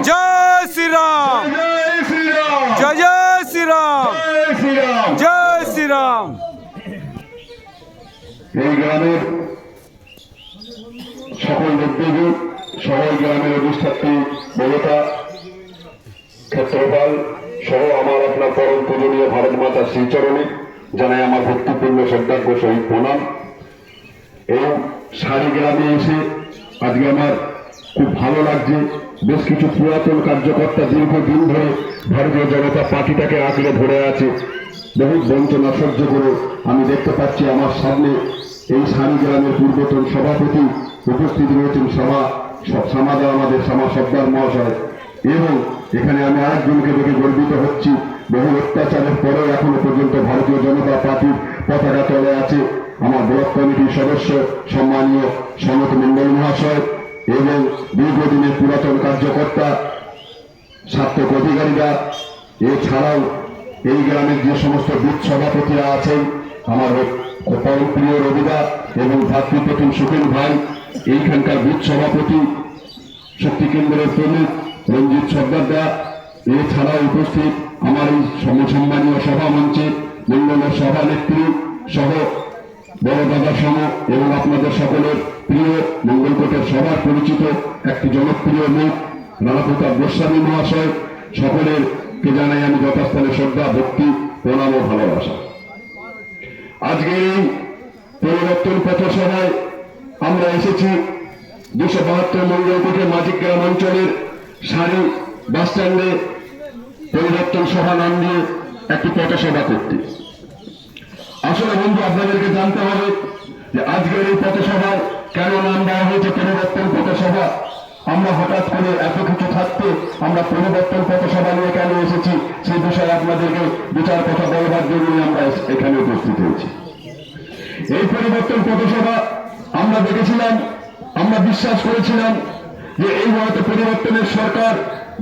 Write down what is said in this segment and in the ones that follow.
जय श्री राम, जय जय श्री राम, जय श्री राम। এই গ্রামের সকল ব্যক্তিগণ, সকল গ্রামের অধিষ্ঠাত্রী দেবতা, ক্ষেত্রপাল সহ আমার আপনার পরম পূজনীয় ভারত মাতার শ্রীচরণে জানাই আমার ভক্তিপূর্ণ শ্রদ্ধার্ঘ্য সহিত প্রণাম। এই সারি গ্রামে এসে আজকে আমার খুব ভালো লাগছে। বেশ কিছু পুরাতন কার্যকর্তা দীর্ঘদিন ধরে ভারতীয় জনতা পার্টিটাকে আঁকড়ে ধরে আছে। বহু বঞ্চনা সহ্য করে আমি দেখতে পাচ্ছি আমার সামনে এই সারি গ্রামের পূর্বতন সভাপতি উপস্থিত রয়েছেন, সমাদা আমাদের শ্যামা সর্দার মহাশয়, এবং এখানে আমি আরেকজনকে দেখে গর্বিত হচ্ছি। বহু অত্যাচারের পরেও এখনো পর্যন্ত ভারতীয় জনতা পার্টির পতাকা তলে আছে আমার ব্লক কমিটির সদস্য সম্মানীয় সনত মন্ডল মহাশয় এবং দীর্ঘদিনের পুরাতন কার্যকর্তা সার্থক অধিকারীরা। এছাড়াও এই গ্রামের যে সমস্ত বুথ সভাপতিরা আছেন, আমার পরম প্রিয় রবিদা এবং ভাতৃপ্রতিম সুখেন ভাই, এইখানকার বুথ সভাপতি শক্তি কেন্দ্রের প্রমুখ রঞ্জিত সর্দারদা, এছাড়াও উপস্থিত আমার এই সম্মানীয় সভা মঞ্চে মন্ডলের সভানেত্রী সহ বড় দাদা সহ এবং আপনাদের সকলের প্রিয় মঙ্গলকোটের সবার পরিচিত একটি জনপ্রিয় মুখ রানা প্রতাপ গোস্বামী মহাশয়, সকলেরকে জানাই আমি যথাস্থানে শ্রদ্ধা, ভক্তি, প্রণাম ও ভালোবাসা। আজকে এই পরিবর্তন পথসভায় আমরা এসেছি 272 মঙ্গলকোটের মাঝিগ্রাম অঞ্চলের সারি বাস স্ট্যান্ডে পরিবর্তন সভা নাম দিয়ে একটি পথসভা করতে। আসলে বন্ধু, আপনাদেরকে জানতে হবে যে আজকের এই পথসভায় কেন নাম দেওয়া হয়েছে পরিবর্তন পথসভা। আমরা হঠাৎ করে এত কিছু থাকতে আমরা পরিবর্তন পথসভা নিয়ে কেন এসেছি সেই বিষয়ে আপনাদেরকে বিচার কথা বলবার জন্যই আমরা এখানে উপস্থিত হয়েছি। এই পরিবর্তন পথসভা আমরা দেখেছিলাম, আমরা বিশ্বাস করেছিলাম যে এই হয়তো পরিবর্তনের সরকার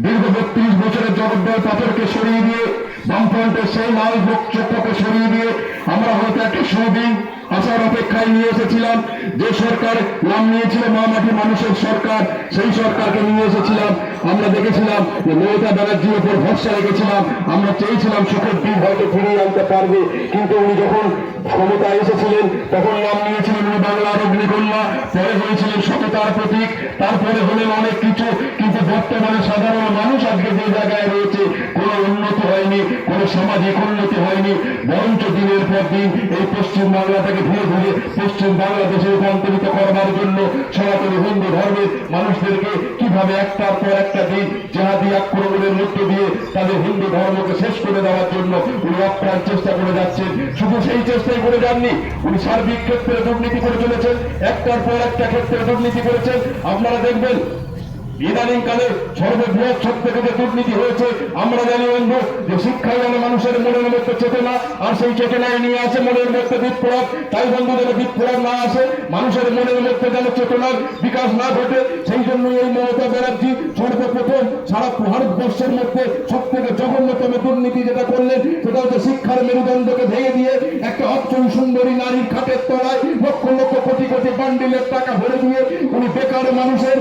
দীর্ঘ 32 বছরের জগদ্দল পাথরকে সরিয়ে দিয়ে, বামফ্রন্টের সেই লাল চক্রকে সরিয়ে দিয়ে আমরা হয়তো একটা সুদিন আসার অপেক্ষায় নিয়ে এসেছিলাম। যে সরকার নাম নিয়েছিল মা মাটি মানুষের সরকার, সেই সরকারকে নিয়ে এসেছিলাম। আমরা দেখেছিলাম যে মমতা ব্যানার্জির উপর ভরসা রেখেছিলাম, আমরা চেয়েছিলাম সুখের দিন হয়তো ফিরিয়ে আনতে পারবে, কিন্তু উনি যখন ক্ষমতায় এসেছিলেন তখন নাম নিয়েছিলেন উনি বাংলার অগ্নিকন্যা, পরে হয়েছিলেন সততার প্রতীক, তারপরে হলেন অনেক কিছু। কিন্তু বর্তমানে সাধারণ মানুষ আজকে যে জায়গায় রয়েছে, কোনো উন্নতি হয়নি, কোনো সামাজিক উন্নতি হয়নি, বরঞ্চ দিনের পর দিন এই পশ্চিম বাংলাটাকে ধীরে ধীরে পশ্চিম বাংলাদেশে রূপান্তরিত করবার জন্য সনাতনী হিন্দু ধর্মের মানুষদেরকে কিভাবে একটার পর একটা দিন জেহাদি আক্রমণের মধ্য দিয়ে তাদের হিন্দু ধর্মকে শেষ করে দেওয়ার জন্য উনি আপ্রাণ চেষ্টা করে যাচ্ছেন। শুধু সেই চেষ্টাই করে যাননি, উনি সার্বিক ক্ষেত্রে দুর্নীতি করে চলেছেন, একটার পর একটা ক্ষেত্রে দুর্নীতি করেছেন। আপনারা দেখবেন ইদানিংকালে সর্ববৃহৎ সব থেকে যে দুর্নীতি হয়েছে আমরা জানি বন্ধু, যে শিক্ষায় যেন মানুষের মনের মধ্যে চেতনা, আর সেই চেতনায় নিয়ে আসে মনের মধ্যে বিপ্লব। তাই বন্ধু, যেন বিপ্লব না আসে, মানুষের মনের মধ্যে যেন চেতনার বিকাশ না ঘটে, সেই জন্য এই মমতা ব্যানার্জি সর্বপ্রথম সারা ভারতবর্ষের মধ্যে সব থেকে জঘন্যতম দুর্নীতি যেটা করলেন সেটা হচ্ছে শিক্ষার মেরুদণ্ডকে ভেঙে দিয়ে একটা অর্চন সুন্দরী নারীর খাটের তলায় লক্ষ লক্ষ কোটি কোটি বান্ডিলের টাকা ভরে দিয়ে উনি বেকার মানুষের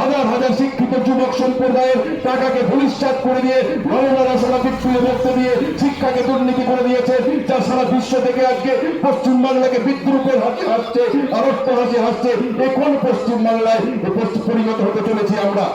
হাজার হাজার শিক্ষিত যুবক সম্প্রদায়ের টাকাকে ভূমিষ্ঠ করে দিয়ে রমনারসনা বিপ্লবে মুক্ত দিয়ে শিক্ষাকে দুর্নীতি করে দিয়েছে, যা সারা বিশ্ব থেকে আজকে পশ্চিম বাংলাকে বিদ্রুপের হাসি হাসছে, আরক্ত হাসি হাসছে। এই কোন পশ্চিম বাংলায় পরিণত হতে চলেছি আমরা?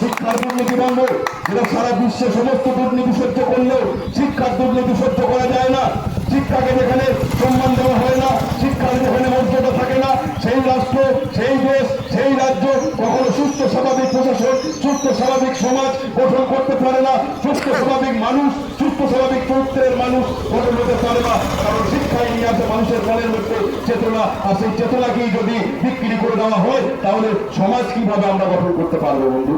শিক্ষার দুর্নীতি বন্ধ, যেটা সারা বিশ্বে সমস্ত দুর্নীতি সহ্য করলেও শিক্ষার দুর্নীতি সহ্য করা যায় না। শিক্ষাকে যেখানে সম্মান দেওয়া হয় না, শিক্ষার যেখানে মর্যাদা থাকে না, সেই রাষ্ট্র, সেই দেশ, সেই রাজ্য কখনো সুস্থ স্বাভাবিক প্রশাসন, সুস্থ স্বাভাবিক সমাজ গঠন করতে পারে না। সুস্থ স্বাভাবিক মানুষ, সুস্থ স্বাভাবিক চরিত্রের মানুষ গঠন হতে পারে না, কারণ শিক্ষায় নিয়ে আসে মানুষের মনের মধ্যে চেতনা, আর সেই চেতনাকেই যদি বিক্রি করে দেওয়া হয় তাহলে সমাজ কিভাবে আমরা গঠন করতে পারবো বন্ধু?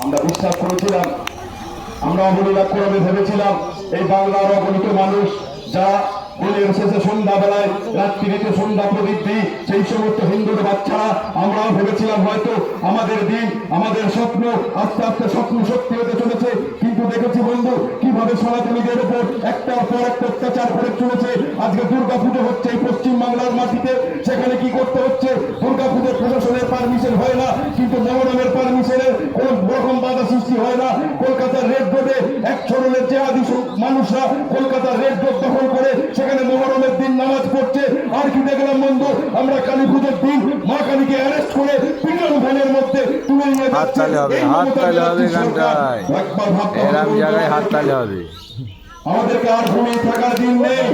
আমরা বিশ্বাস করেছিলাম, আমরা অবলীলা করে ভেবেছিলাম এই বাংলার অগণিত মানুষ যারা দিনের শেষে সন্ধ্যাবেলায় রাত্রিতে সন্ধ্যা প্রদীপ দিই, সেই সমস্ত হিন্দুর বাচ্চারা আমরাও ভেবেছিলাম হয়তো আমাদের দিন, আমাদের স্বপ্ন আস্তে আস্তে স্বপ্ন সত্যি হতে চলেছে। কিন্তু দেখেছি বন্ধু কিভাবে সনাতনীদের উপর একটার পর একটা অত্যাচার করে চলেছে। আজকে দুর্গা পুজো হচ্ছে এই পশ্চিম বাংলার মাটিতে, সেখানে কি করতে হচ্ছে? দুর্গা পুজোর প্রশাসনের পারমিশন হয় না, কিন্তু মহরমের পারমিশনে কোন রকম বাধা সৃষ্টি হয় না। কলকাতার রেড রোডে এক ধরনের জেহাদি মানুষরা কলকাতার রেড রোড দখল করে সেখানে মহরমের দিন নামাজ পড়ছে। আর কি দেখলাম বন্ধু, আমরা কালী পুজোর দিন মা কালীকে অ্যারেস্ট করে পিটানো ভ্যানের মধ্যে তুলে নিয়ে হাততালি হবে, হাততালি হবে গানটায়, এরকম জায়গায় হাততালি হবে। আমাদেরকে আর ঘুমিয়ে থাকার দিন নেই,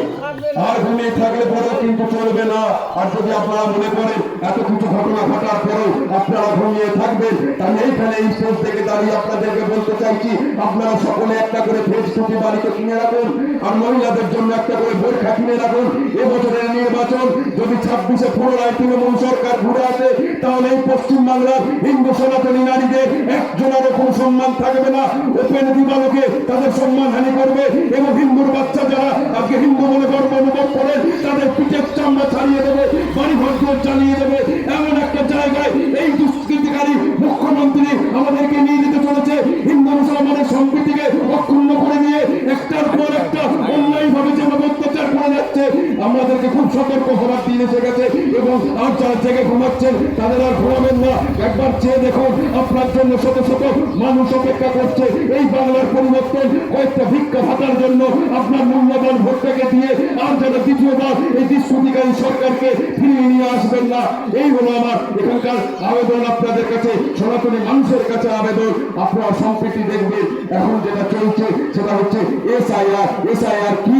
আর ঘুমিয়ে থাকলে পরেও কিন্তু চলবে না। আর যদি আপনারা মনে করেন এত কিছু ঘটনা ঘটার পরেও আপনারা ঘুমিয়ে থাকবেন, তাহলে এইখানে এই স্টেজ থেকে দাঁড়িয়ে আপনাদেরকে বলতে চাইছি, আপনারা সকলে একটা করে ফেস টুপি বাড়িতে কিনে রাখুন, আর মহিলাদের জন্য একটা করে বোরখা কিনে রাখুন। এবছরের নির্বাচন যদি 26-এ পুনরায় তৃণমূল সরকার ঘুরে আসে, তাহলে এই পশ্চিম বাংলার হিন্দু সনাতনী নারীদের একজনেরও কোনো সম্মান থাকবে না। ওপেন দিবালোকে তাদের সম্মান হানি করবে এবং হিন্দুর বাচ্চা যারা আজকে হিন্দু বলে গর্ব অনুভব করে তাদের পিঠের চামড়া ছাড়িয়ে দেবে, বাড়ি ঘর চালিয়ে দেবে। এমন একটা জায়গায় এই দুষ্কৃতিকারী মুখ্যমন্ত্রী আমাদেরকে নিয়ে যেতে চলেছে। হিন্দু মুসলমানের সম্প্রীতিকে অক্ষুণ্ণ করে দিয়ে একটার পর একটা অন্যায় ভাবে যেভাবে অত্যাচার করে যাচ্ছে, আমাদেরকে খুব সতর্ক হওয়ার দিন এসে গেছে। এবং আর যারা জেগে ঘুমাচ্ছেন তাদের আর ঘুমাবেন না। একবার চেয়ে দেখুন, আপনার জন্য শত শত মানুষ অপেক্ষা করছে এই বাংলার পরিবর্তন। কয়েকটা ভিক্ষা ভাতার জন্য আপনার মূল্যবান ভোটটাকে দিয়ে আর যেন দ্বিতীয়বার এই দুষ্কৃতিকারী সরকারকে ফিরিয়ে নিয়ে আসবেন না। এই হলো আমার এখানকার আবেদন আপনাদের কাছে, সনাতনী মানুষের কাছে আবেদন। আপনারা সম্প্রীতি দেখবেন। এখন যেটা চলছে সেটা হচ্ছে এসআইআর। এসআইআর কি,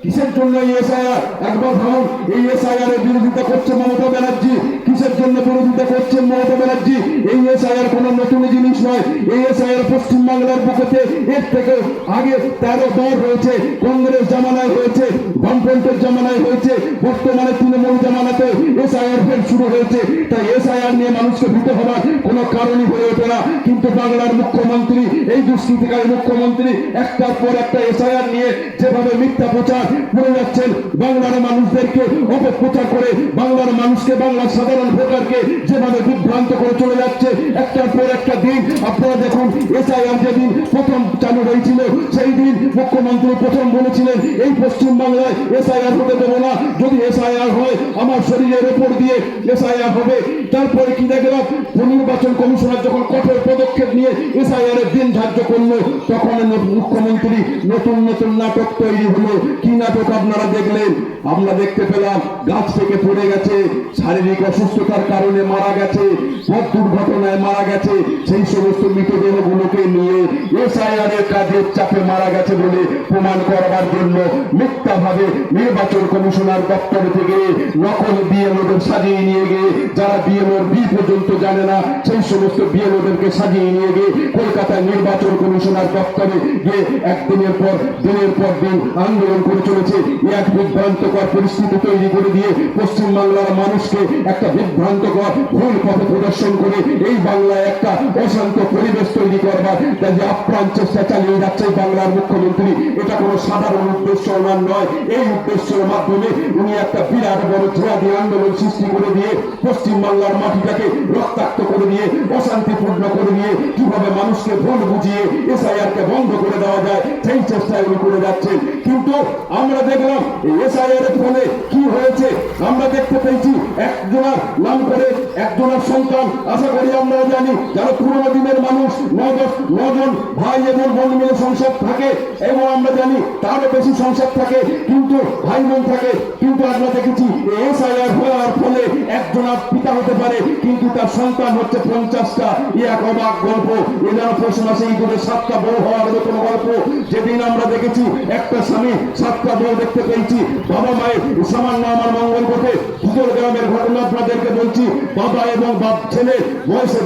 কিসের জন্য এসআইআর? একবার ভাবুন, এই এসআইআর এর বিরোধিতা করছে মমতা ব্যানার্জি। কিসের জন্য বিরোধিতা করছেন মমতা ব্যানার্জি? এই এসআইআর কোনো নতুন জিনিস নয়। এই এসআইআর পশ্চিমবাংলার বুকেতে এর থেকে আগে 13 বার হয়েছে। কংগ্রেস জামানায় হয়েছে, বামফ্রন্টের জামানায় হয়েছে, বর্তমানে তৃণমূল জামানাতে এসআইআর ফের শুরু হয়েছে। তাই এসআইআর নিয়ে মানুষকে ভীত হওয়ার কোনো কারণই হয়ে ওঠে না। কিন্তু বাংলার মুখ্যমন্ত্রী, এই দুষ্কৃতিকারী মুখ্যমন্ত্রী একটার পর একটা এসআইআর নিয়ে যেভাবে মিথ্যা প্রচার করে যাচ্ছেন, বাংলার মানুষদেরকে অপপ্রচার করে বাংলার মানুষকে, বাংলার সাধারণ ভোটারকে যেভাবে বিভ্রান্ত করে চলে যাচ্ছে একটার পর একটা দিন। আপনারা দেখুন, এসআইআর যেদিন প্রথম চালু হয়েছিল সেই দিন মুখ্যমন্ত্রী প্রথম বলেছিলেন এই পশ্চিম বাংলায় এসআইআর হতে দেবো না, যদি এসআইআর হয় আমার শরীরের উপর দিয়ে এসআইআর হবে। তারপরে কি দেখলাম, নির্বাচন কমিশনার যখন কঠোর পদক্ষেপ নিয়ে এসআইআর এর দিন ধার্য করলো, তখন মুখ্যমন্ত্রী নতুন নতুন নাটক তৈরি হলো। কি নাটক আপনারা দেখলেন? আমরা দেখতে পেলাম গাছ থেকে পড়ে গেছে, শারীরিক অসুস্থতার কারণে মারা গেছে, পথ দুর্ঘটনায় মারা গেছে, সেই সমস্ত মৃতদেহগুলোকে নিয়ে এসআইআর এর কাজের চাপে মারা গেছে বলে প্রমাণ করবার জন্য মিথ্যাভাবে নির্বাচন কমিশনার দপ্তর থেকে নকল বিএলওদের সাজিয়ে নিয়ে গিয়ে, যারা বিএলওর বি পর্যন্ত জানে না সেই সমস্ত বিএলওদেরকে সাজিয়ে নিয়ে গিয়ে কলকাতায় নির্বাচন কমিশনার দপ্তরে গিয়ে একদিনের পর দিনের পর দিন আন্দোলন করে চলেছে। এক বিভ্রান্তকর পরিস্থিতি তৈরি করে দিয়ে পশ্চিমবাংলার মানুষকে একটা বিভ্রান্তকর ভুল পথে প্রদর্শন করে এই বাংলায় একটা অশান্ত পরিবেশ তৈরি করবার যে আপ্রাণ চেষ্টা চালিয়ে যাচ্ছে বাংলার মুখ্যমন্ত্রী। এটা কোনো সাধারণ উদ্দেশ্য ওনার নয়। এই উদ্দেশ্যের মাধ্যমে উনি একটা বিরাট বড় জেহাদি আন্দোলন সৃষ্টি করে দিয়ে পশ্চিমবাংলার মাটিটাকে রক্তাক্ত করে দিয়ে, অশান্তিপূর্ণ করে দিয়ে কিভাবে মানুষকে ভুল বুঝিয়ে এসআইআর কে বন্ধ করে দেওয়া যায় সেই চেষ্টায় উনি করে যাচ্ছেন। কিন্তু আমরা দেখলাম এসআইআর এর ফলে কি হয়েছে। আমরা দেখতে পেয়েছি একজনের নাম করে একজনের সন্তান, আশা করি আমরা জানি যারা পুরোনো দিনের মানুষ 9 ভাই এবং বোন মিলে সংসার থাকে, এবং আমরা জানি তারও বেশি সংসার থাকে কিন্তু ভাই বোন থাকে। কিন্তু আমরা দেখেছি এসআইআর হওয়ার ফলে একজনের পিতা হতে পারে কিন্তু তার সন্তান হচ্ছে 50টা। এক অবাক গল্প। এরা পৌষ মাসে ইঁদুরের 7টা বউ হওয়ার মতন গল্প। যেদিন আমরা দেখেছি একটা স্বামী 7টা বউ দেখতে পেয়েছি, বাবা মায়ের সামান্য আমার মঙ্গল ঘটে। দুটোর গ্রামের ঘটনা আপনাদেরকে বলছি। বাবা এবং বাপ ছেলে বয়সের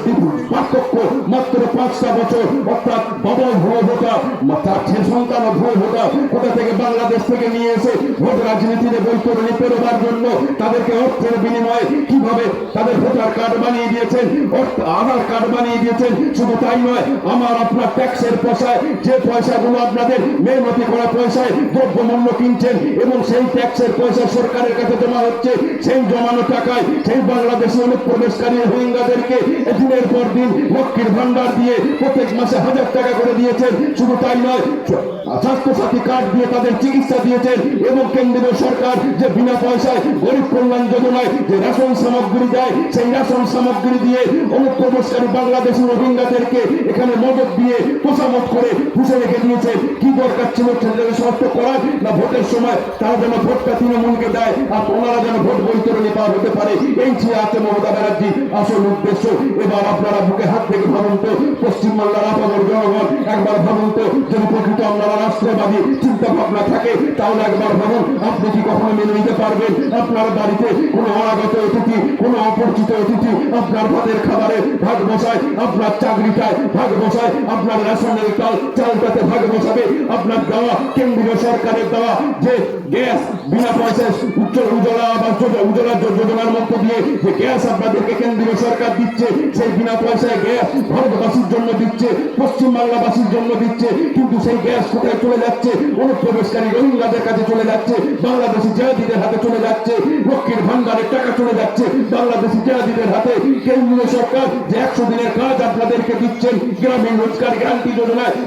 পার্থক্য মাত্র 5টা বছর। অর্থাৎ বাবা ভুয়ো ভোটার, তার সন্তানও ভুয়ো ভোটার। কোথা থেকে? বাংলাদেশ থেকে নিয়ে এসে ভোট রাজনীতিতে বৈতরণী পেরোবার জন্য তাদেরকে অর্থের বিনিময়ে কিভাবে তাদের ভোটার কার্ড বানিয়ে দিয়েছেন। আধার কার্ড বানিয়ে দিয়েছেন। শুধু তাই নয়, আমার আপনার ট্যাক্সের পয়সায়, যে পয়সাগুলো আপনাদের মেহনতি করা পয়সায় দ্রব্যমূল্য কিনছেন এবং সেই ট্যাক্সের পয়সা সরকারের কাছে জমা হচ্ছে, সেই জমানো টাকায় সেই বাংলাদেশি অনুপ্রবেশকারী রোহিঙ্গাদেরকে দিনের পর দিন লক্ষ্মীর ভান্ডার দিয়ে প্রত্যেক মাসে 1000 টাকা করে দিয়েছেন। শুধু তাই নয়, স্বাস্থ্যসাথী কার্ড দিয়ে তাদের চিকিৎসা দিয়েছেন এবং কেন্দ্রীয় সরকার যে বিনা পয়সায় গরিব কল্যাণ যোজনায় যে রেশন সামগ্রী দেয়, সেই রেশন সামগ্রী দিয়ে অনুপ্রবেশকারী বাংলাদেশি রোহিঙ্গাদেরকে এখানে মদত দিয়ে তোষামত করে পুষে রেখে দিয়েছে। কি দরকার ছিল সেটাকে সমাপ্ত করার? না ভোটের সময় তারা যেন ভোটটা তৃণমূলকে দেয় আর ওনারা যেন ভোট বৈতরণী পার হতে পারে। এই যে আছে মমতা ব্যানার্জি আসল উদ্দেশ্য। এবার আপনারা বুকে হাত থেকে ভাবুন তো, পশ্চিমবাংলার আপামর জনগণ একবার ভাবুন তো, যদি প্রকৃত আপনারা রাষ্ট্রবাদী চিন্তা ভাবনা থাকে তাহলে একবার ভাবুন, আপনি কি কখনো মেনে নিতে পারবেন আপনার বাড়িতে কোনো অনাগত অতিথি, কোনো অপরিচিত অতিথি আপনার ভাতের খাবারে ভাগ বসায়, আপনার চাকরিটায় ভাগ বসায়, আপনার রেশনের চালটাতে ভাগ বসাবে? আপনার দেওয়া কেন্দ্রীয় সরকারের দেওয়া যে গ্যাস বিনা পয়সায় উজ্জ্বলা যোজনার মধ্য দিয়ে যে গ্যাস আপনাদেরকে কেন্দ্রীয় সরকার দিচ্ছে, সেই বিনা পয়সায় গ্যাস ভারতবাসীর জন্য দিচ্ছে, পশ্চিমবাংলাবাসীর জন্য দিচ্ছে, কিন্তু সেই গ্যাস কোথায় চলে যাচ্ছে? অনুপ্রবেশকারী রোহিঙ্গাদের কাছে চলে যাচ্ছে, বাংলাদেশি জেহাদিদের হাতে চলে যাচ্ছে, লক্ষ্মীর ভান্ডারের টাকা চলে যাচ্ছে বাংলাদেশি জেহাদিদের হাতে। কেন্দ্রীয় সরকার যে 100 দিনের কাজ আপনাদেরকে দিচ্ছেন, গ্রামীণ রোজগার গ্যারান্টি যোজনায়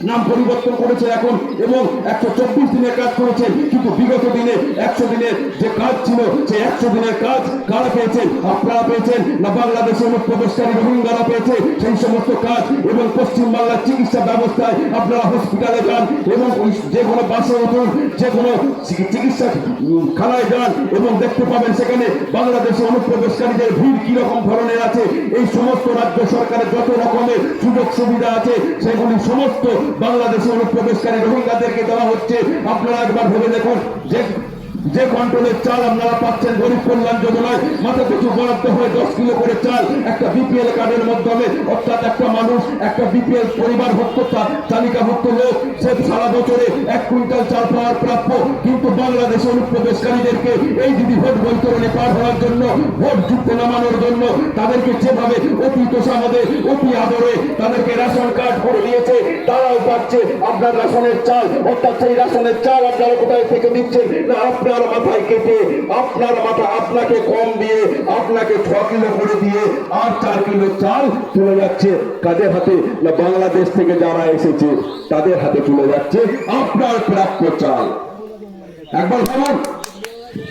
নাম পরিবর্তন করেছে এখন এবং 124 দিনের কাজ করেছেন, কিন্তু বিগত দিনে 100 দিনের যে কাজ ছিল সেই 100 দিনের কাজ কারা পেয়েছেন? আপনারা পেয়েছেন না বাংলাদেশের অনুপ্রবেশকারী রোহিঙ্গারা পেয়েছে সেই সমস্ত কাজ? এবং পশ্চিমবাংলার চিকিৎসা ব্যবস্থায় আপনারা হসপিটালে যান এবং যে কোনো বাসে উঠুন, যে কোনো চিকিৎসা খানায় যান এবং দেখতে পাবেন সেখানে বাংলাদেশের অনুপ্রবেশকারীদের ভিড় কিরকম ধরনের আছে। এই সমস্ত রাজ্য সরকারের যত রকমের সুযোগ সুবিধা আছে সেগুলি সমস্ত বাংলাদেশি অনুপ্রবেশকারী রোহিঙ্গাদেরকে দেওয়া হচ্ছে। আপনারা একবার ভেবে দেখুন, যে কন্ট্রোলের চাল আপনারা পাচ্ছেন গরিব কল্যাণ যোজনায়, মাথা পিছু বরাদ্দ হয়ে 10 কিলো করে চাল একটা বিপিএল কার্ডের মাধ্যমে, অর্থাৎ একটা মানুষ, একটা বিপিএল পরিবারভুক্ত তালিকাভুক্ত লোক, সে সারা বছরে 1 কুইন্টাল চাল পাওয়ার প্রাপ্য। কিন্তু বাংলাদেশে অনুপ্রবেশকারীদেরকে এই যদি ভোট বৈতরণে পার হওয়ার জন্য, ভোট যুদ্ধে নামানোর জন্য তাদেরকে যেভাবে অতি তোষামদে, অতি আদরে তাদেরকে রেশন কার্ড করে দিয়েছে, তারাও পাচ্ছে আপনার রেশনের চাল। অর্থাৎ সেই রেশনের চাল আপনারা কোথায় থেকে দিচ্ছেন? না আপনার মাথায় কেটে, আপনার মাথা আপনাকে কম দিয়ে আপনাকে 6 কিলো করে দিয়ে আর 4 কিলো চাল চলে যাচ্ছে কাদের হাতে? না বাংলাদেশ থেকে যারা এসেছে তাদের হাতে চলে যাচ্ছে আপনার প্রাপ্য চাল। একবার ভাবুন,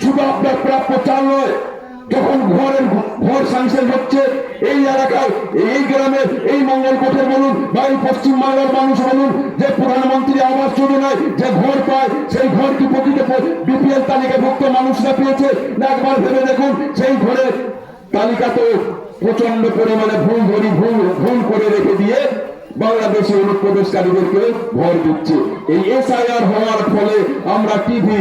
শুধু আপনার প্রাপ্য চাল নয়, যখন ঘর সাংসদ হচ্ছে এই এলাকায়, এই গ্রামের, এই মঙ্গলকোটের বলুন বা এই পশ্চিমবাংলার মানুষ বলুন, যে প্রধানমন্ত্রী আবাস যোজনায় যে ঘর পায়, সেই ঘর কি প্রকৃত বিপিএল তালিকাভুক্ত মানুষরা পেয়েছে? না একবার ভেবে দেখুন, সেই ঘরের তালিকাতে প্রচন্ড পরিমাণে ভুল করে রেখে দিয়ে বাংলাদেশি অনুপ্রবেশকারীদেরকে ঘর দিচ্ছে। এই এসআইআর হওয়ার ফলে আমরা টিভি,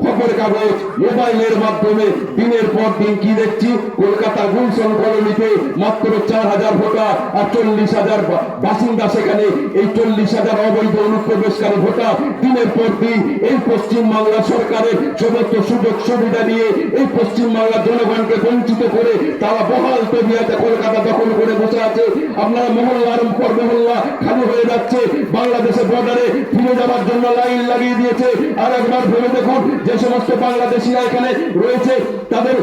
খবর কাগজ, মোবাইলের মাধ্যমে দিনের পর দিন কি দেখছি? কলকাতা গুলশন কলোনিতে মাত্র 4000 ভোটার আর 40,000 বাসিন্দা। সেখানে এই 40,000 অবৈধ অনুপ্রবেশকারী ভোটার দিনের পর দিন এই পশ্চিমবাংলা সরকারের সমস্ত সুযোগ সুবিধা নিয়ে এই পশ্চিমবাংলার জনগণকে বঞ্চিত করে তারা বহাল তবিয়াতে কলকাতা দখল করে বসে আছে। আপনারা মহল্লার পর মহল্লা খালি হয়ে যাচ্ছে, বাংলাদেশের বর্ডারে ফিরে যাওয়ার জন্য লাইন লাগিয়ে দিয়েছে। আর একবার ভেবে দেখুন, যে সমস্ত বাংলাদেশিরা এখানে রয়েছে তাদের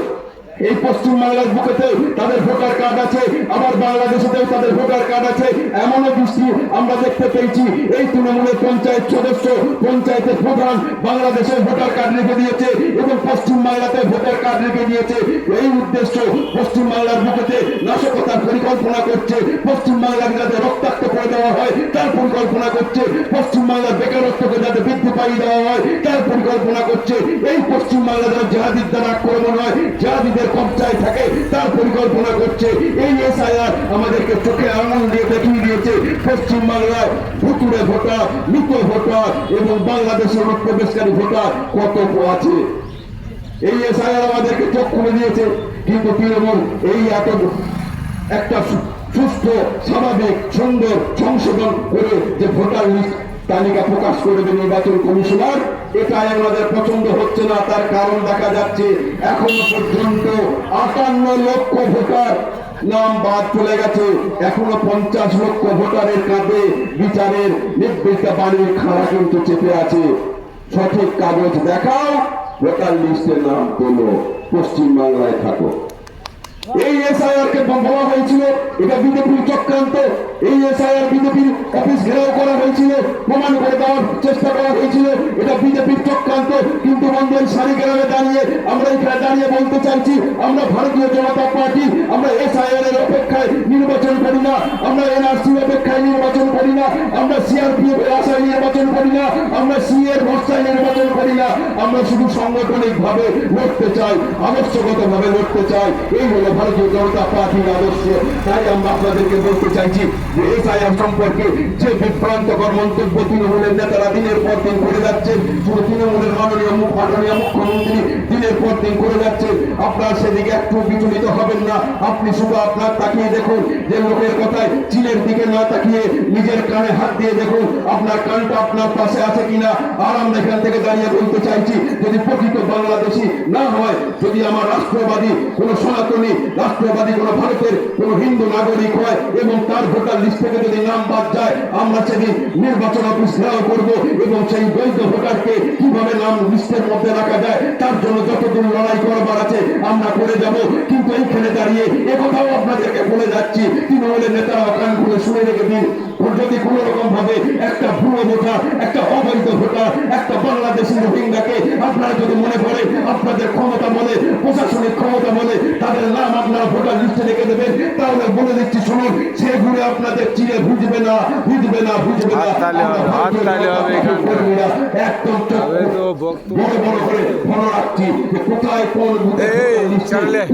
এই পশ্চিমবাংলার বুকেতে তাদের ভোটার কার্ড আছে, আবার বাংলাদেশেতেও তাদের ভোটার কার্ড আছে। এমনও দৃষ্টি আমরা দেখতে পেয়েছি, এই তৃণমূলের পঞ্চায়েত সদস্য, পঞ্চায়েতের প্রধান বাংলাদেশের ভোটার কার্ড রেখে দিয়েছে এবং পশ্চিমবাংলাতে ভোটার কার্ড রেখে দিয়েছে। এই উদ্দেশ্য পশ্চিমবাংলার বুকেতে নাশকতার পরিকল্পনা করছে, পশ্চিমবাংলাকে যাতে রক্তাক্ত করে দেওয়া হয় তার পরিকল্পনা করছে, পশ্চিমবাংলার বেকারত্বকে যাতে বৃদ্ধি পাইয়ে দেওয়া হয় তার পরিকল্পনা করছে। এই পশ্চিমবাংলা যেন জেহাদির দ্বারা আক্রমণ হয়, জেহাদিদের কবজায় থাকে তার পরিকল্পনা করছে। এই এসআইআর আমাদেরকে চোখে আঙুল দিয়ে দেখিয়ে দিয়েছে পশ্চিমবাংলায় ভুতুড়ে ভোটার, মৃত ভোটার এবং বাংলাদেশের অনুপ্রবেশকারী ভোটার কত আছে। এই এসআইআর আমাদেরকে চোখ খুলে দিয়েছে। কিন্তু তৃণমূল এই এত একটা সুস্থ, স্বাভাবিক, সুন্দর সংশোধন করে যে ভোটার লিস্ট তালিকা প্রকাশ করবে নির্বাচন কমিশনার, এটাই আমাদের পছন্দ হচ্ছে না। তার কারণ দেখা যাচ্ছে এখনো পর্যন্ত 58 লক্ষ ভোটার নাম বাদ চলে গেছে, এখনো 50 লক্ষ ভোটারের কাঁধে বিচারের নির্দিষ্ট বাড়ির খাড়া কিন্তু চেপে আছে। সঠিক কাগজ দেখাও, ভোটার লিস্টে নাম তোলো, পশ্চিমবাংলায় থাকো। এই এসআইআর কে বলা হয়েছিল এটা বিজেপির চক্রান্ত। এই এসআইআর বিজেপির অফিস ঘেরাও করা হয়েছিল, প্রমাণ করে দেওয়ার চেষ্টা করা হয়েছিল এটা বিজেপির চক্রান্ত। কিন্তু বন্ধুরা, সারিগ্রামে দাঁড়িয়ে আমরা এখানে দাঁড়িয়ে বলতে চাইছি, আমরা ভারতীয় জনতা পার্টি আমরা এসআইআর এর অপেক্ষায় নির্বাচন করি না, আমরা এনআরসির অপেক্ষায় নির্বাচন করি না, আমরা সিআরপিএফ এর আশায় নির্বাচন করি না, আমরা সি এর ভরসায় নির্বাচন করি না। আমরা শুধু সাংগঠনিক ভাবে লড়তে চাই, আদর্শগত ভাবে লড়তে চাই। এই হলো ভারতীয় জনতা পার্টির আদর্শ। তাই আমরা আপনাদেরকে বলতে চাইছি যে এসআইআর সম্পর্কে যে বিভ্রান্তকর মন্তব্য তৃণমূলের নেতারা দিনের পর দিন করে যাচ্ছেন, শুধু তৃণমূলের মাননীয় মুখ্যমন্ত্রী দিনের পর দিন করে যাচ্ছেন, আপনার সেদিকে একটু বিচলিত হবেন না। আপনি শুধু আপনার তাকিয়ে দেখুন যে লোকের কথায় চীনের দিকে না তাকিয়ে নিজের কানে হাত দিয়ে দেখুন আপনার কানটা আপনার পাশে আছে কিনা। আর আমরা এখান থেকে দাঁড়িয়ে বলতে চাইছি, যদি প্রকৃত বাংলাদেশী না হয়, যদি আমার রাষ্ট্রবাদী কোন সনাতনী রাষ্ট্রবাদী কোন ভারতের কোন হিন্দু নাগরিক হয় এবং তার ভোটার লিস্ট থেকে যদি নাম বাদ যায়, আমরা সেদিন নির্বাচন অফিস ঘেরাও করবো এবং সেই বৈধ ভোটারকে কিভাবে নাম লিস্টের মধ্যে রাখা যায় তার জন্য যতদিন লড়াই করবার আছে আমরা করে যাব। কিন্তু এইখানে দাঁড়িয়ে একথাও আপনাদেরকে বলে যাচ্ছি, তৃণমূলের নেতারা কান খুলে শুনে রেখে দিন, যদি কোন রকম ভাবে একটা ভুয়ো ভোটার, একটা অবৈধ ভোটার, একটা বাংলাদেশি রোহিঙ্গাকে আপনারা যদি মনে করেন আপনাদের ক্ষমতা বলে, প্রশাসনিক ক্ষমতা বলে তাদের নাম আপনারা ভোটার লিস্টে রেখে দেবেন, তাহলে বলে দিচ্ছি শুনুন, সে ঘুরে আপনাদের চিনে বুঝবে না, বুঝবে না, বুঝবে না। একদম বড় বড় করে মনে রাখছি যে কোথায় কোন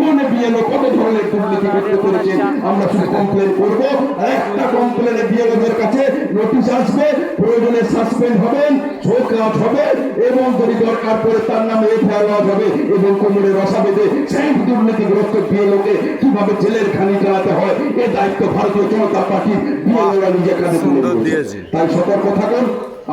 কোন বিএলও কত ধরনের দুর্নীতি করতে পেরেছেন। আমরা শুধু কমপ্লেন করবো, আর একটা কমপ্লেনে বিএলওদের কাছে নোটিশ আসবে, প্রয়োজনে সাসপেন্ড হবেন, ঝোঁকাজ হবে এবং যদি দরকার পড়ে তার নামে এফআইআর হবে এবং কোমরে রসা বেঁধে সেই দুর্নীতিগ্রস্ত বিএলওকে কিভাবে জেলের খানি চালাতে হয় এ দায়িত্ব ভারতীয় জনতা পার্টির বিএলওরা নিজের কাছে তুলে নিয়েছে। তাই সতর্ক থাকুন,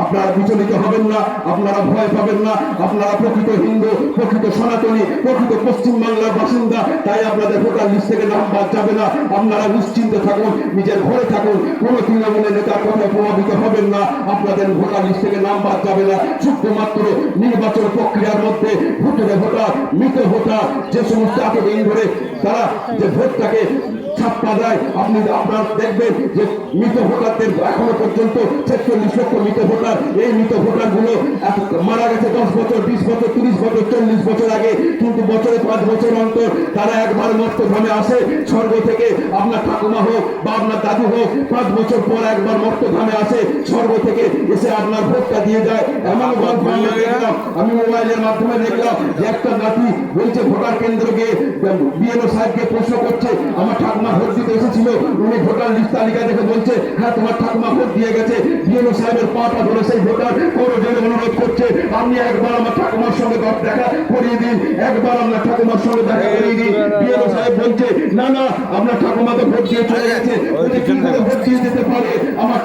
আপনারা বিচলিত হবেন না, আপনারা ভয় পাবেন না। আপনারা প্রকৃত হিন্দু, প্রকৃত সনাতনী, প্রকৃত পশ্চিমবাংলার বাসিন্দা, তাই আপনাদের ভোটার লিস্ট থেকে নাম বাদ যাবে না। আপনারা নিশ্চিন্তে থাকুন, নিজের ঘরে থাকুন, কোন তৃণমূলের নেতার কথায় প্রভাবিত হবেন না। আপনাদের ভোটার লিস্ট থেকে নাম বাদ যাবে না। শুধুমাত্র নির্বাচন প্রক্রিয়ার মধ্যে ভোটারে ভোটার, মৃত ভোটার, যে সমস্ত এতদিন ধরে তারা যে ভোটটাকে ছাপ্পা দেয়, আপনি আপনার দেখবেন যে মৃত ভোটারদের এখনো পর্যন্ত 46 লক্ষ মৃত ভোটার। এই মৃত ভোটার গুলো মারা গেছে 10 বছর, 20 বছর, 30 বছর, 40 বছর আগে, কিন্তু বছরে 5 বছর অন্তর তারা একবার মর্তধামে আসে। স্বর্গ থেকে আপনার ঠাকুমা হোক বা আপনার দাদু হোক, 5 বছর পর একবার মর্তধামে আসে, স্বর্গ থেকে এসে আপনার ভোটটা দিয়ে যায়। এমন দেখলাম, আমি মোবাইলের মাধ্যমে দেখলাম যে একটা নাতি বলছে ভোটার কেন্দ্র গিয়ে বিএলও সাহেবকে প্রশ্ন করছে, আমার ঠাকুমা ভোট দিতে এসেছিল, উনি ভোটার লিস্ট তালিকা দেখে বলছে হ্যাঁ তোমার ঠাকুমা ভোট দিয়ে গেছে। বিএলও সাহেবের পাটা ধরে সেই ভোটার কোনো জন্য অনুরোধ করছে, আপনি একবার আমার ঠাকুমার সঙ্গে দেখা করিয়ে দিন, একবার আপনার ঠাকুমার সঙ্গে দেখা করিয়ে দিন। বিএলও সাহেব বলছে না না, আপনার ঠাকুমা তো ভোট দিয়ে চলে গেছে, কি করে ভোট দিয়ে যেতে পারে? আমার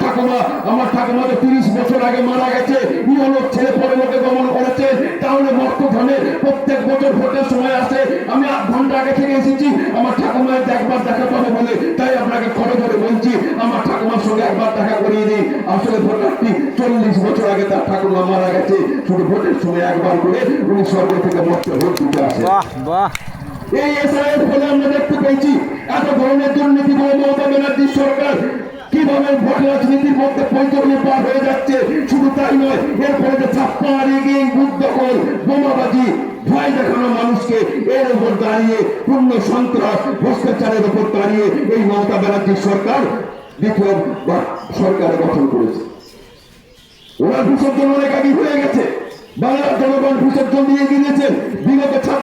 ঠাকুমা তো 30 বছর আগে মারা গেছে, ইহলোক ছেলে পরলোকে গমন করেছে, তাহলে মর্তধামে প্রত্যেক বছর ভোটের সময় আসে। আমি 8 ঘন্টা আগে থেকে এসেছি, আমার ঠাকুমার একবার দেখা পাবো বলে, তাই আপনাকে খড়ে ধরে বলছি আমার ঠাকুমার সঙ্গে একবার দেখা করিয়ে দিন। আসলে ভোটারটি 40 বছর আগে তার ঠাকুমা মারা গেছে, শুধু ভোটের সময় একবার করে উনি স্বর্গ থেকে মর্তে ভোট দিতে আসে। এই এসআইআর ফলে আমরা দেখতে পেয়েছি এত ধরনের দুর্নীতি মমতা ব্যানার্জির সরকার কিভাবে ভোট রাজনীতির মধ্যে পৈতরণী পার হয়ে যাচ্ছে। শুধু তাই নয়, এরপরে যে ছাপ্পা, রিগিং, বুথ দখল, বোমাবাজি, ভয় দেখানো মানুষকে এর উপর দাঁড়িয়ে পূর্ণ সন্ত্রাস, ভ্রষ্টাচারের উপর দাঁড়িয়ে এই মমতা ব্যানার্জির সরকার দ্বিতীয় সরকার গঠন করেছে। ওরা বিসর্জন অনেক আগে হয়ে গেছে, বাংলার জনগণ বিসর্জন দিয়ে গিয়েছেন। বিগত